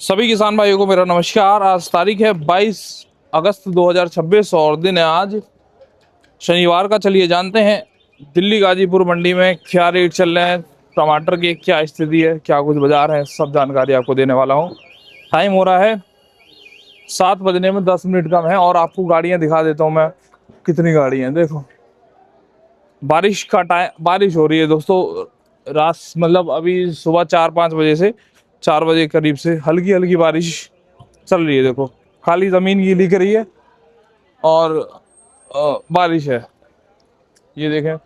सभी किसान भाइयों को मेरा नमस्कार। आज तारीख है 22 अगस्त 2026 और दिन है आज शनिवार का। चलिए जानते हैं दिल्ली गाजीपुर मंडी में क्या रेट चल रहे हैं, टमाटर की क्या स्थिति है, क्या कुछ बाजार है, सब जानकारी आपको देने वाला हूँ। टाइम हो रहा है 7 बजने में 10 मिनट कम है और आपको गाड़ियाँ दिखा देता हूँ मैं। कितनी गाड़ियाँ हैं देखो। बारिश का टाइम, बारिश हो रही है दोस्तों। रात मतलब अभी सुबह 4-5 बजे से 4 बजे करीब से हल्की हल्की बारिश चल रही है। देखो खाली ज़मीन गीली करी है और बारिश है। ये देखें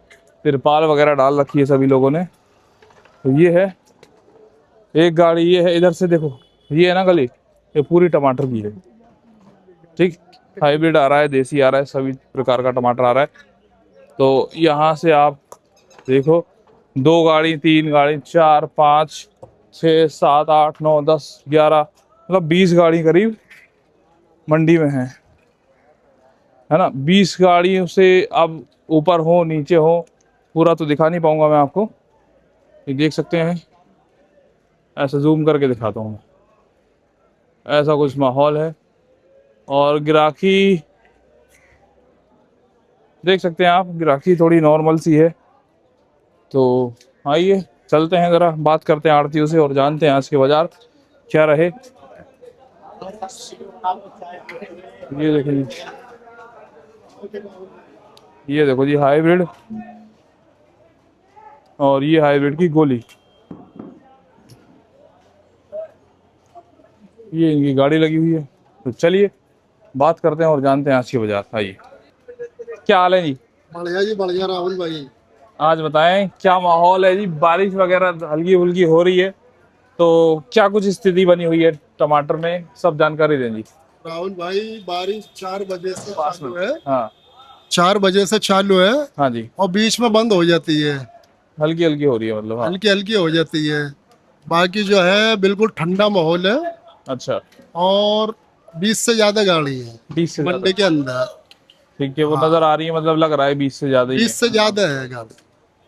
तिरपाल वगैरह डाल रखी है सभी लोगों ने। तो ये है एक गाड़ी, ये है इधर से देखो, ये है ना गली, ये पूरी टमाटर की है। ठीक, हाइब्रिड आ रहा है, देसी आ रहा है, सभी प्रकार का टमाटर आ रहा है। तो यहाँ से आप देखो 2 गाड़ी, 3 गाड़ी, 4, 5, 6, 7, 8, 9, 10, 11 मतलब 20 गाड़ी करीब मंडी में है ना। 20 गाड़ियों से अब ऊपर हो नीचे हो पूरा तो दिखा नहीं पाऊंगा मैं आपको। ये देख सकते हैं, ऐसा जूम करके दिखाता हूँ मैं। ऐसा कुछ माहौल है और गिराकी देख सकते हैं आप, गिराकी थोड़ी नॉर्मल सी है। तो आइए चलते हैं, ज़रा बात करते हैं आड़तियों से और जानते हैं आज के बाजार क्या रहे। ये देखो जी, ये देखो जी हाइब्रिड, और ये हाइब्रिड की गोली, ये इनकी गाड़ी लगी हुई है। तो चलिए बात करते हैं और जानते हैं आज के बाजार। आइए, क्या हाल है जी? बढ़िया जी बढ़िया राहुल भाई। आज बताएं क्या माहौल है जी? बारिश वगैरह हल्की फुल्की हो रही है, तो क्या कुछ स्थिति बनी हुई है टमाटर में, सब जानकारी दें जी। राहुल भाई बारिश 4 बजे से पास में, चालू है। हाँ 4 बजे से चालू है हाँ जी, और बीच में बंद हो जाती है। हल्की हल्की हो रही है मतलब, हाँ। हल्की हल्की हो जाती है। बाकी जो है बिल्कुल ठंडा माहौल है। अच्छा, और 20 से ज्यादा गाड़ी है 20 से मंडी ज्यादा, के अंदर। ठीक है, वो हाँ नजर आ रही है, मतलब लग रहा है 20 से ज्यादा ही 20 है। से ज्यादा है गाड़ी।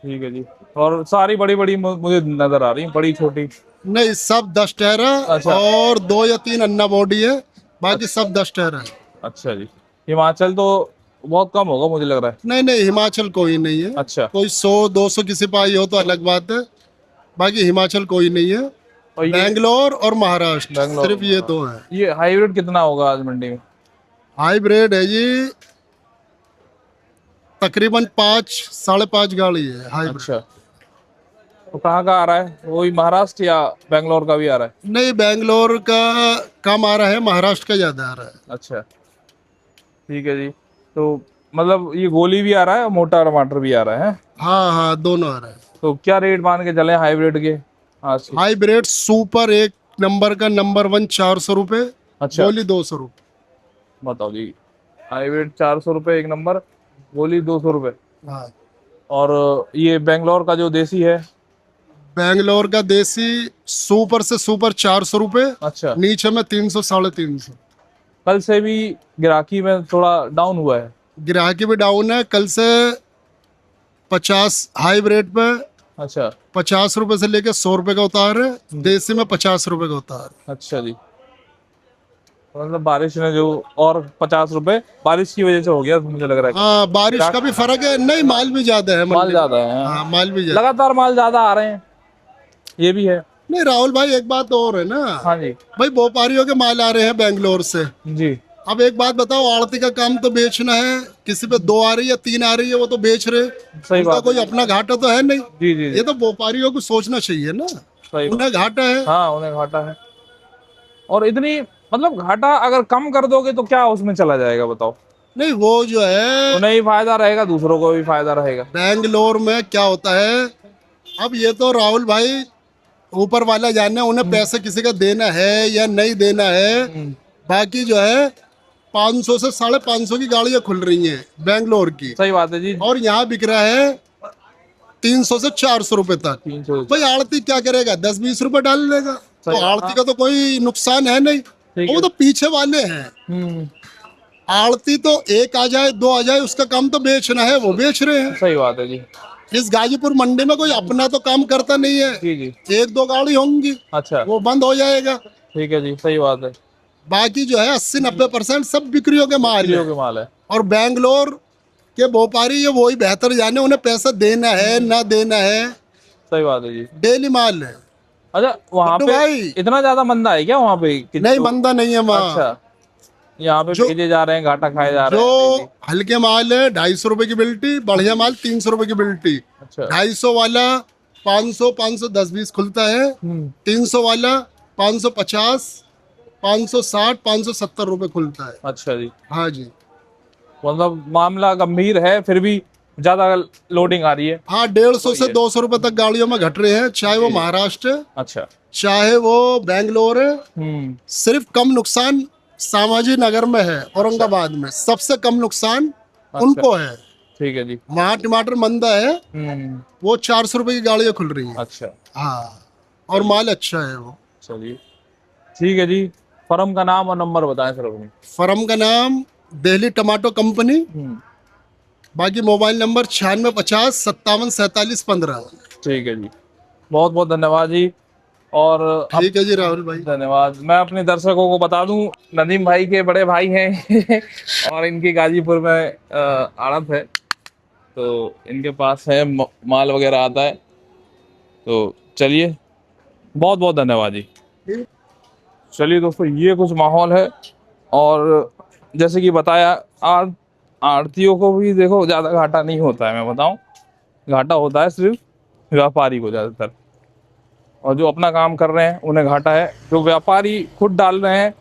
ठीक है जी। और सारी बड़ी बड़ी मुझे नजर आ रही है, बड़ी छोटी। नहीं सब 10 टायर है अच्छा और 2 या 3 अन्ना बॉडी है। बाकी अच्छा सब 10 टायर है। अच्छा जी। हिमाचल तो बहुत कम होगा मुझे लग रहा है। नहीं नहीं हिमाचल कोई नहीं है। अच्छा, कोई 100-200 की सिपाही हो तो अलग बात है। बाकी हिमाचल कोई नहीं है। और ये बैंगलोर और महाराष्ट्र बैंगलोर, सिर्फ ये दो हैं। ये हाइब्रिड कितना होगा आज मंडी में? हाइब्रिड है जी तकरीबन 5-5.5 गाड़ी है हाइब्रिड। अच्छा, तो कहाँ का आ रहा है? वही महाराष्ट्र या बैंगलोर का भी आ रहा है? नहीं बैंगलोर का कम आ रहा है, महाराष्ट्र का ज्यादा आ रहा है। अच्छा, ठीक है जी। तो मतलब ये गोली भी आ रहा है और मोटा टमाटर भी आ रहा है? हाँ हाँ दोनों आ रहा है। तो क्या रेट मान के चले हाइब्रिड के आज के? हाइब्रिड सुपर एक नंबर का नंबर 1 400 रुपये। अच्छा, गोली 200 रुपये। बताओ जी। हाइब्रिड 400 रुपये एक नंबर, गोली 200 रुपये। हाँ और ये बेंगलोर का जो देसी है? बैंगलोर का देसी सुपर से सुपर 400 रुपये। अच्छा, नीचे में 300-350। कल से भी गिराकी में थोड़ा डाउन हुआ है? गिराकी भी डाउन है कल से। 50 हाइब्रिड पे अच्छा 50 रुपए से लेके 100 रुपए का उतार है। देसी में 50 रुपए का उतार। अच्छा जी। मतलब बारिश ने जो, और 50 रुपए बारिश की वजह से हो गया मुझे लग रहा है। हाँ बारिश का भी फर्क है। नहीं माल भी ज्यादा है माल मंडी में। ज्यादा है, हाँ हाँ। माल भी ज्यादा। लगातार माल ज्यादा आ रहे हैं, ये भी है। नहीं राहुल भाई एक बात और है ना। हाँ जी भाई व्यापारियों के माल आ रहे हैं बैंगलोर से। जी, अब एक बात बताओ, आड़ती का काम तो बेचना है। किसी पे 2 आ रही है 3 आ रही है वो तो बेच रहे। सही उनका बात कोई है। अपना घाटा तो है नहीं। जी जी जी, ये तो व्यापारियों को सोचना चाहिए ना। सही बात। उन्हें घाटा है। हाँ उन्हें घाटा है। और इतनी मतलब घाटा अगर कम कर दोगे तो क्या उसमें चला जाएगा बताओ? नहीं वो जो है उन्हें ही फायदा रहेगा, दूसरों को भी फायदा रहेगा। बैंगलोर में क्या होता है। अब ये तो राहुल भाई ऊपर वाला जाने उन्हें पैसे किसी का देना है या नहीं देना है। बाकी जो है 500 से 550 की गाड़ियां खुल रही हैं बैंगलोर की। सही बात है जी। और यहाँ बिक रहा है 300 से 400 रुपए तक। 300, भाई आड़ती क्या करेगा, 10-20 रुपए डाल लेगा। सही, तो आड़ती हाँ, का तो कोई नुकसान है नहीं। ठीक वो है। तो पीछे वाले हैं। हम्म, आड़ती तो एक आ जाए 2 आ जाए उसका काम तो बेचना है, वो बेच रहे हैं। सही बात है जी। इस गाजीपुर मंडी में कोई अपना तो काम करता नहीं है। जी जी, 1-2 गाड़ी होंगी अच्छा वो बंद हो जाएगा। ठीक है जी, सही बात है। बाकी जो है 80-90% सब बिक्रियों के माल बिक्रियों है। के माल है। और बेंगलोर के व्यापारी ये वही बेहतर जाने, उन्हें पैसा देना है ना देना है, सही बात है जी। डेली माल है। अच्छा, वहाँ गुड्डू पे भाई, इतना ज्यादा मंदा है क्या वहाँ पे कि नहीं जो? मंदा नहीं है वहाँ। अच्छा, यहाँ पे जो भेजे जा रहे हैं, घाटा खाए जा जो रहे हैं डेली। हल्के माल है 250 रुपए की बिल्टी, बढ़िया माल 300 रुपए की बिल्टी। अच्छा। 250 वाला 500, 510-20 खुलता है। हम्म। 300 वाला 550, 560, 570 रुपए खुलता है। अच्छा जी, हाँ जी। मतलब मामला गंभीर है, फिर भी ज्यादा लोडिंग आ रही है। हाँ, 150 वही से है। 200 रुपए तक गाड़ियों में घट रहे हैं, चाहे वो जी जी। महाराष्ट्र अच्छा। चाहे वो बेंगलोर है। हम्म। सिर्फ कम नुकसान सामाजी नगर में है, अच्छा। औरंगाबाद में सबसे कम नुकसान अच्छा। उनको है। ठीक है जी। वहाँ टमाटर मंदा है, हम्म। वो 400 रुपए की गाड़ियाँ खुल रही है। अच्छा। हाँ, और माल अच्छा है वो। चलिए, ठीक है जी। फर्म का नाम और नंबर बताएं सर अपनी। फर्म का नाम दिल्ली टमाटो कंपनी। हम्म। बाकी मोबाइल नंबर 9650 57 47 15। ठीक है जी, बहुत बहुत धन्यवाद जी। और अब ठीक है जी राहुल भाई। धन्यवाद। मैं अपने दर्शकों को बता दूं, नदीम भाई के बड़े भाई हैं और इनकी गाजीपुर में आड़त है, तो इनके पास है माल वगैरह आता है। तो चलिए, बहुत बहुत धन्यवाद जी। चलिए दोस्तों, ये कुछ माहौल है। और जैसे कि बताया, आड़तियों को भी देखो ज़्यादा घाटा नहीं होता है, मैं बताऊं। घाटा होता है सिर्फ व्यापारी को ज़्यादातर, और जो अपना काम कर रहे हैं उन्हें घाटा है। जो व्यापारी खुद डाल रहे हैं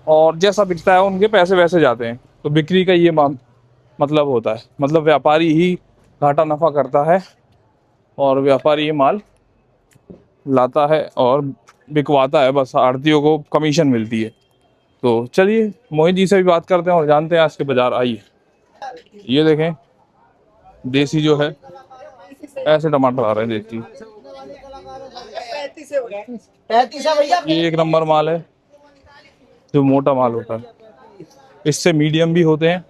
और जैसा बिकता है उनके पैसे वैसे जाते हैं, तो बिक्री का ये मतलब होता है। मतलब व्यापारी ही घाटा नफा करता है, और व्यापारी ये माल लाता है और बिकवाता है, बस आड़तियों को कमीशन मिलती है। तो चलिए, मोहित जी से भी बात करते हैं और जानते हैं आज के बाजार। आइए, ये देखें, देसी जो है, ऐसे टमाटर आ रहे हैं देसी। 35 है भैया। ये एक नंबर माल है, जो मोटा माल होता है। इससे मीडियम भी होते हैं।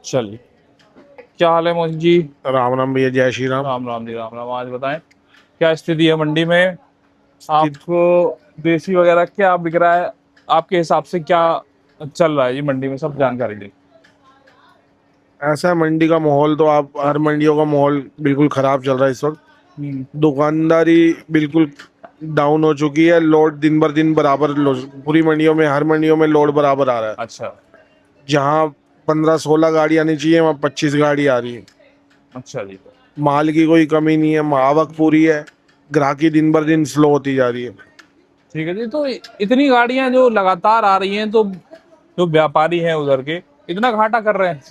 चलिए, क्या हाल है मोहित जी? राम राम भैया, जय श्री राम। राम राम जी, राम राम। आज बताएं, क्या स्थिति है मंडी में? आपको देसी वगैरह क्या बिक रहा है? आपके हिसाब से क्या चल रहा है जी मंडी में? सब जानकारी दें। ऐसा है मंडी का माहौल, तो आप हर मंडियों का माहौल बिल्कुल खराब चल रहा है इस वक्त। दुकानदारी बिल्कुल डाउन हो चुकी है। लोड दिन भर दिन बराबर पूरी मंडियों में, हर मंडियों में लोड बराबर आ रहा है। अच्छा। जहाँ 15-16 गाड़ी आनी चाहिए, वहाँ 25 गाड़ी आ रही है। अच्छा जी। माल की कोई कमी नहीं है, आवक पूरी है। ग्राहकी दिन भर दिन स्लो होती जा रही है। ठीक है जी। तो इतनी गाड़ियां जो लगातार आ रही हैं, तो जो व्यापारी हैं उधर के इतना घाटा कर रहे हैं?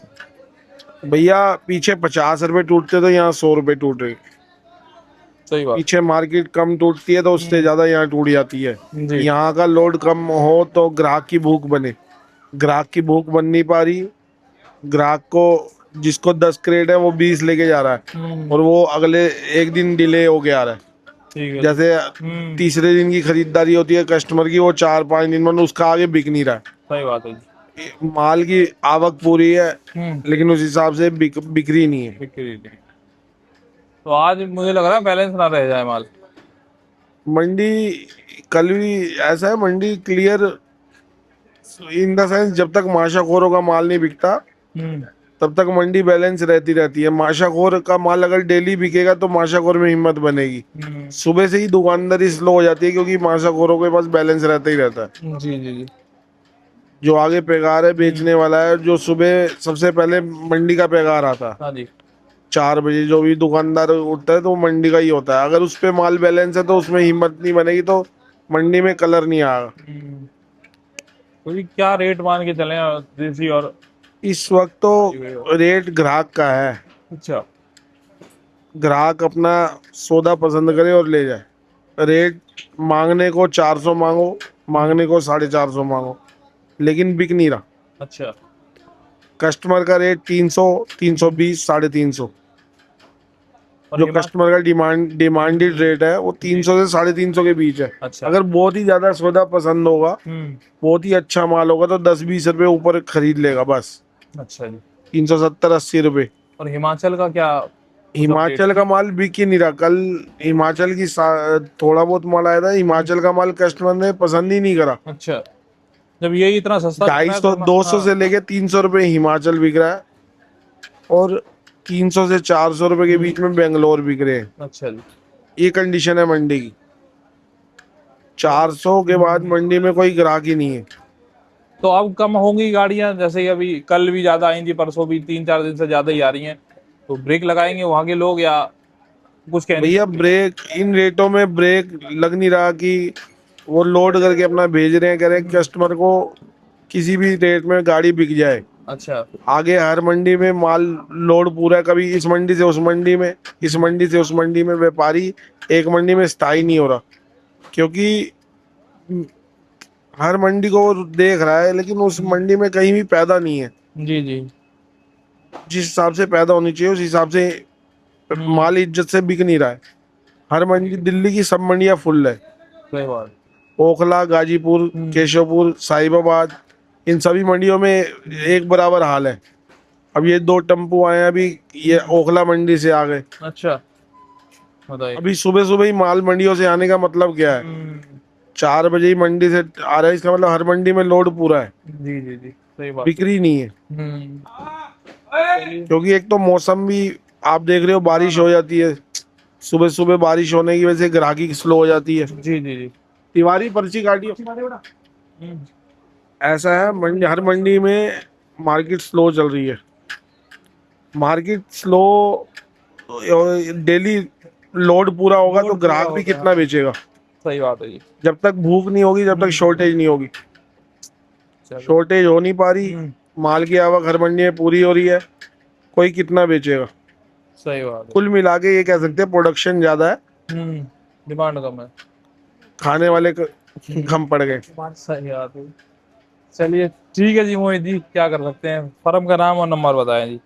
भैया, पीछे 50 रुपए टूटते तो यहाँ 100 रुपए टूट रहे। सही बात। पीछे मार्केट कम टूटती है तो उससे ज्यादा यहाँ टूट जाती है। जी। यहाँ का लोड कम हो तो ग्राहक की भूख बने। ग्राहक की भूख बन नहीं पा रही। ग्राहक को, जिसको 10 क्रेट है वो 20 लेके जा रहा है, और वो अगले एक दिन डिले हो के आ रहा है। ठीक है। जैसे तीसरे दिन की खरीदारी होती है कस्टमर की, वो 4-5 दिन में उसका आगे बिक नहीं रहा है। सही बात है जी। माल की आवक पूरी है, लेकिन उस हिसाब से बिक्री नहीं है। बिक्री नहीं। तो आज मुझे लग रहा है बैलेंस ना रह जाए माल। मंडी कल भी ऐसा है, मंडी क्लियर इन द सेंस, जब तक माशाखोरों का माल नहीं बिकता तब तक मंडी बैलेंस रहती है। माशाखोर का माल अगर डेली बिकेगा तो माशाखोर में हिम्मत बनेगी। सुबह से ही दुकानदारी स्लो हो जाती है, क्योंकि माशाखोरों के पास बैलेंस रहता ही रहता है। जी जी जी। जो आगे पैगार है बेचने वाला है, जो सुबह सबसे पहले मंडी का पैगार आता है हाँ जी। 4 बजे, जो भी दुकानदार उठता है तो वो मंडी का ही होता है। अगर उस पे माल बैलेंस है तो उसमें हिम्मत नहीं बनेगी, तो मंडी में कलर नहीं आएगा। तो क्या रेट मान के चले देसी और? इस वक्त तो रेट ग्राहक का है। अच्छा। ग्राहक अपना सौदा पसंद करे और ले जाए। रेट मांगने को 400 मांगो, मांगने को 450 मांगो, लेकिन बिक नहीं रहा। अच्छा। कस्टमर का रेट 300, 320, 350। और जो कस्टमर का डिमांडेड रेट है वो 300 से 350 के बीच है। अच्छा। अगर बहुत ही ज्यादा सौदा पसंद होगा, बहुत ही अच्छा माल होगा, तो 10-20 रुपए ऊपर खरीद लेगा बस। अच्छा जी। 370-80 रुपए। और हिमाचल का क्या हिमाचल का माल बिक ही नहीं रहा। कल हिमाचल की थोड़ा बहुत माल आया था, हिमाचल का माल कस्टमर ने पसंद ही नहीं करा। अच्छा, जब ये इतना सस्ता बिक रहा है 250 तो 200 हाँ। से लेके 300 रुपए हिमाचल बिक रहा है, और 300 से 400 रुपए के बीच में बेंगलोर बिक रहे हैं। अच्छा जी। ये कंडीशन है मंडी की। 400 के बाद मंडी में कोई ग्राहक ही नहीं है। तो अब कम होंगी गाड़ियां, जैसे कि अभी कल भी ज्यादा आई थी, परसों भी 3-4 दिन से ज्यादा ही आ रही हैं, तो ब्रेक लगाएंगे वहां के लोग या कुछ कह नहीं भैया सकते? ब्रेक, इन रेटों में ब्रेक लग नहीं रहा कि वो लोड करके अपना भेज रहे हैं, कह रहे हैं कस्टमर को किसी भी रेट में गाड़ी बिक जाए। अच्छा। आगे हर मंडी में माल लोड पूरा है, कभी इस मंडी से उस मंडी में, इस मंडी से उस मंडी में। व्यापारी एक मंडी में स्थायी नहीं हो रहा, क्योंकि हर मंडी को वो देख रहा है, लेकिन उस मंडी में कहीं भी पैदा नहीं है। जी जी। जिस हिसाब से पैदा होनी चाहिए उस हिसाब से माल इज्जत से बिक नहीं रहा है। हर मंडी, दिल्ली की सब मंडियां फुल है। सही बात। ओखला, गाजीपुर, केशवपुर, साहिबाबाद, इन सभी मंडियों में एक बराबर हाल है। अब ये 2 टेम्पो आए हैं अभी, ये ओखला मंडी से आ गए। अच्छा, बताइए। अभी सुबह सुबह ही माल मंडियों से आने का मतलब क्या है? 4 बजे ही मंडी से आ रहा है, इसका मतलब हर मंडी में लोड पूरा है, जी जी जी, सही बात। बिक्री नहीं है। चलिए। क्योंकि एक तो मौसम भी आप देख रहे हो, बारिश हो जाती है, सुबह सुबह बारिश होने की वजह से ग्राहकी स्लो हो जाती है। जी जी जी। तिवारी पर्ची काटियो। ऐसा है मंडी, हर मंडी में मार्केट स्लो चल रही है। मार्केट स्लो, डेली लोड पूरा होगा तो ग्राहक भी कितना बेचेगा? सही बात है जी। जब तक भूख नहीं होगी, जब तक शॉर्टेज नहीं होगी। चलो। शॉर्टेज हो नहीं पा रही, माल की आवक हर मंडी में पूरी हो रही है, कोई कितना बेचेगा? सही बात है। कुल मिला के ये कह सकते हैं प्रोडक्शन ज्यादा है, डिमांड कम है। खाने वाले कम पड़ गए। सही बात है। चलिए ठीक है जी मोहित जी, क्या कर सकते हैं। फर्म का नाम और नंबर बताएं जी।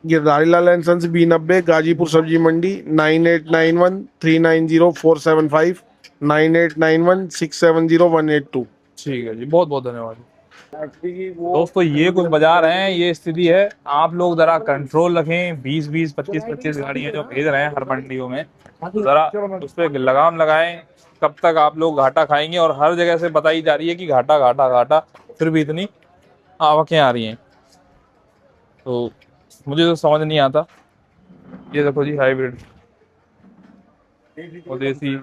Girdhari Lal and sons, B90, Ghazipur सब्जी मंडी, 9891390475, 9891670182। ठीक है जी, बहुत बहुत धन्यवाद। दोस्तों ये कुछ बाजार हैं, ये स्थिति है। आप लोग जरा कंट्रोल रखें। 20-20, 25-25 गाड़ियां जो भेज रहे हैं हर मंडियों में, जरा उस पर लगाम लगाएं। कब तक आप लोग घाटा खाएंगे? और हर जगह से बताई जा रही है कि घाटा घाटा घाटा, फिर भी इतनी आवकें आ रही हैं, तो मुझे तो समझ नहीं आता। ये देखो जी, हाइब्रिड और देसी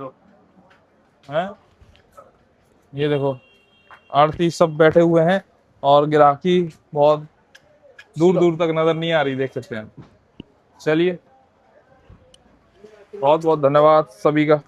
है, ये देखो आड़ती सब बैठे हुए हैं, और ग्राहकी बहुत दूर दूर तक नजर नहीं आ रही, देख सकते हैं। चलिए, बहुत बहुत धन्यवाद सभी का।